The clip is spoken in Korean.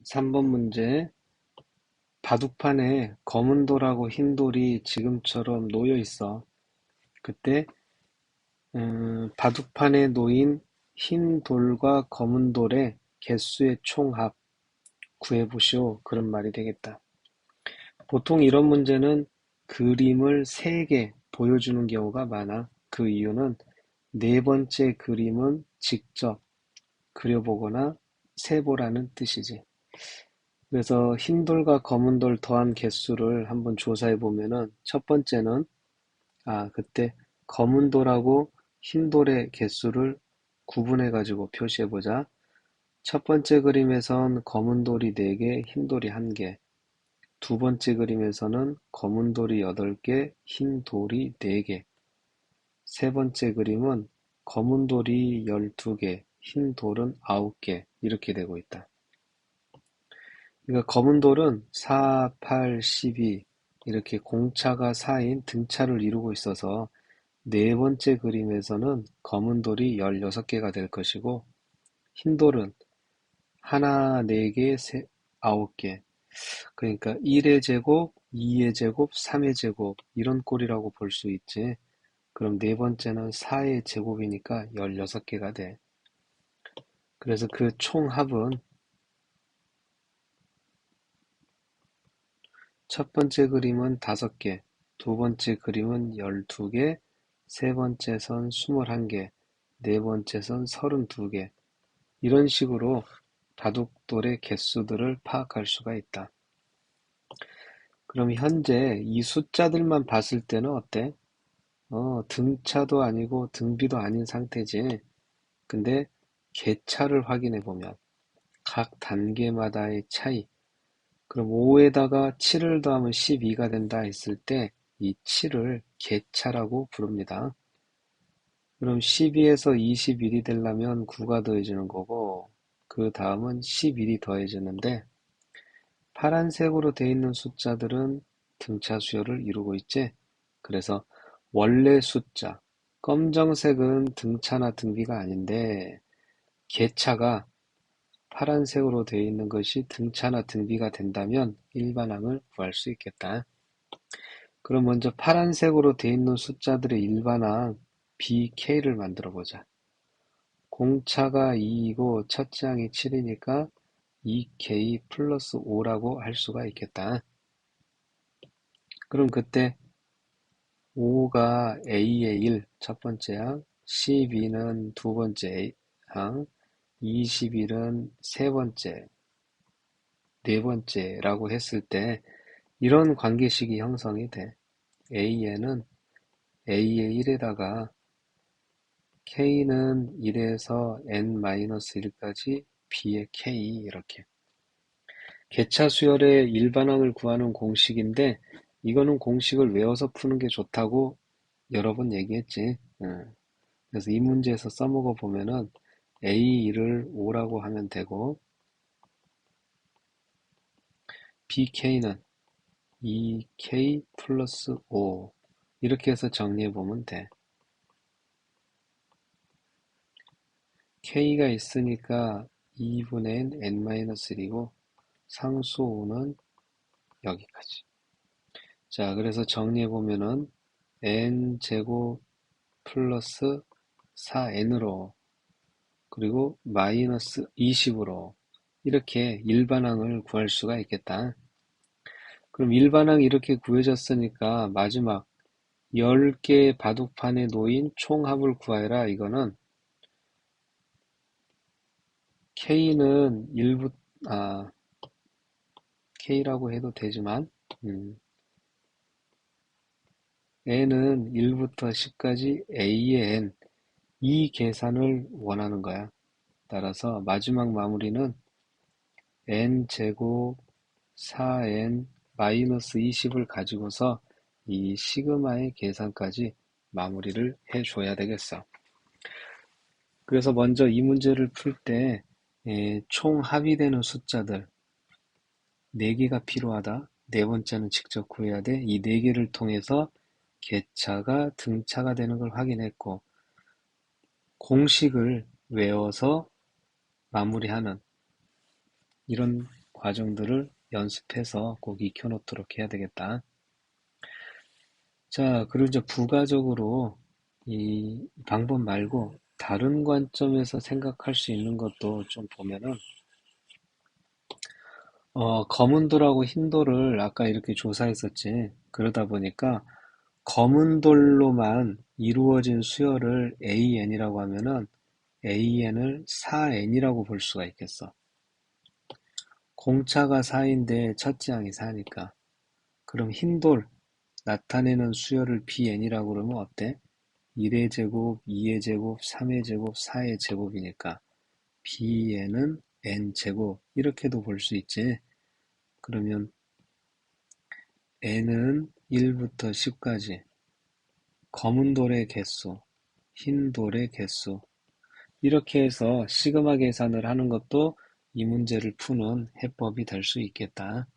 3번 문제. 바둑판에 검은 돌하고 흰 돌이 지금처럼 놓여 있어. 그때 바둑판에 놓인 흰 돌과 검은 돌의 개수의 총합 구해보시오. 그런 말이 되겠다. 보통 이런 문제는 그림을 3개 보여주는 경우가 많아. 그 이유는 네 번째 그림은 직접 그려보거나 세보라는 뜻이지. 그래서 흰 돌과 검은 돌 더한 개수를 한번 조사해 보면은 첫 번째는 그때 검은 돌하고 흰 돌의 개수를 구분해 가지고 표시해 보자. 첫 번째 그림에선 검은 돌이 4개, 흰 돌이 1개. 두 번째 그림에서는 검은 돌이 8개, 흰 돌이 4개. 세 번째 그림은 검은 돌이 12개, 흰 돌은 9개. 이렇게 되고 있다. 그러니까 검은 돌은 4, 8, 12 이렇게 공차가 4인 등차를 이루고 있어서 네 번째 그림에서는 검은 돌이 16개가 될 것이고 흰 돌은 하나, 4개, 9개. 그러니까 1의 제곱, 2의 제곱, 3의 제곱 이런 꼴이라고 볼 수 있지. 그럼 네 번째는 4의 제곱이니까 16개가 돼. 그래서 그 총합은 첫 번째 그림은 5개, 두 번째 그림은 12개, 세 번째 선 21개, 네 번째 선 32개. 이런 식으로 바둑돌의 개수들을 파악할 수가 있다. 그럼 현재 이 숫자들만 봤을 때는 어때? 등차도 아니고 등비도 아닌 상태지. 근데 개차를 확인해 보면 각 단계마다의 차이. 그럼 5에다가 7을 더하면 12가 된다 했을 때 이 7을 개차라고 부릅니다. 그럼 12에서 21이 되려면 9가 더해지는 거고 그 다음은 11이 더해지는데 파란색으로 되어 있는 숫자들은 등차 수열을 이루고 있지. 그래서 원래 숫자, 검정색은 등차나 등비가 아닌데 개차가 파란색으로 되어 있는 것이 등차나 등비가 된다면 일반항을 구할 수 있겠다. 그럼 먼저 파란색으로 되어 있는 숫자들의 일반항 BK를 만들어 보자. 공차가 2이고 첫째 항이 7이니까 2K 플러스 5라고 할 수가 있겠다. 그럼 그때 5가 A의 1, 첫 번째 항, 12는 두 번째 항, 21은 세 번째, 네 번째라고 했을 때 이런 관계식이 형성이 돼. A에는 A의 1에다가 K는 1에서 N-1까지 B의 K 이렇게. 개차 수열의 일반항을 구하는 공식인데 이거는 공식을 외워서 푸는 게 좋다고 여러 번 얘기했지. 그래서 이 문제에서 써먹어 보면은 A1을 5라고 하면 되고 BK는 2K 플러스 5 이렇게 해서 정리해 보면 돼. K가 있으니까 2분의 N-1이고 상수 5는 여기까지. 자, 그래서 정리해 보면은 N제곱 플러스 4N으로 그리고 마이너스 20으로 이렇게 일반항을 구할 수가 있겠다. 그럼 일반항 이렇게 구해졌으니까 마지막 10개 바둑판에 놓인 총합을 구하여라. 이거는 K는 1부, 아, K라고 해도 되지만, N은 1부터 10까지 A의 N, 이 계산을 원하는 거야. 따라서 마지막 마무리는 N제곱 4N 마이너스 20을 가지고서 이 시그마의 계산까지 마무리를 해줘야 되겠어. 그래서 먼저 이 문제를 풀 때 총 합의되는 숫자들 4개가 필요하다. 네 번째는 직접 구해야 돼. 이 4개를 통해서 개차가 등차가 되는 걸 확인했고 공식을 외워서 마무리하는 이런 과정들을 연습해서 꼭 익혀놓도록 해야 되겠다. 자, 그리고 이제 부가적으로 이 방법 말고 다른 관점에서 생각할 수 있는 것도 좀 보면은, 검은 돌하고 흰 돌을 아까 이렇게 조사했었지. 그러다 보니까 검은 돌로만 이루어진 수열을 AN이라고 하면은 AN을 4N이라고 볼 수가 있겠어. 공차가 4인데 첫째 항이 4니까. 그럼 흰 돌 나타내는 수열을 BN이라고 그러면 어때? 1의 제곱, 2의 제곱, 3의 제곱, 4의 제곱이니까 BN은 N제곱 이렇게도 볼 수 있지. 그러면 N은 1부터 10까지 검은 돌의 개수, 흰 돌의 개수 이렇게 해서 시그마 계산을 하는 것도 이 문제를 푸는 해법이 될 수 있겠다.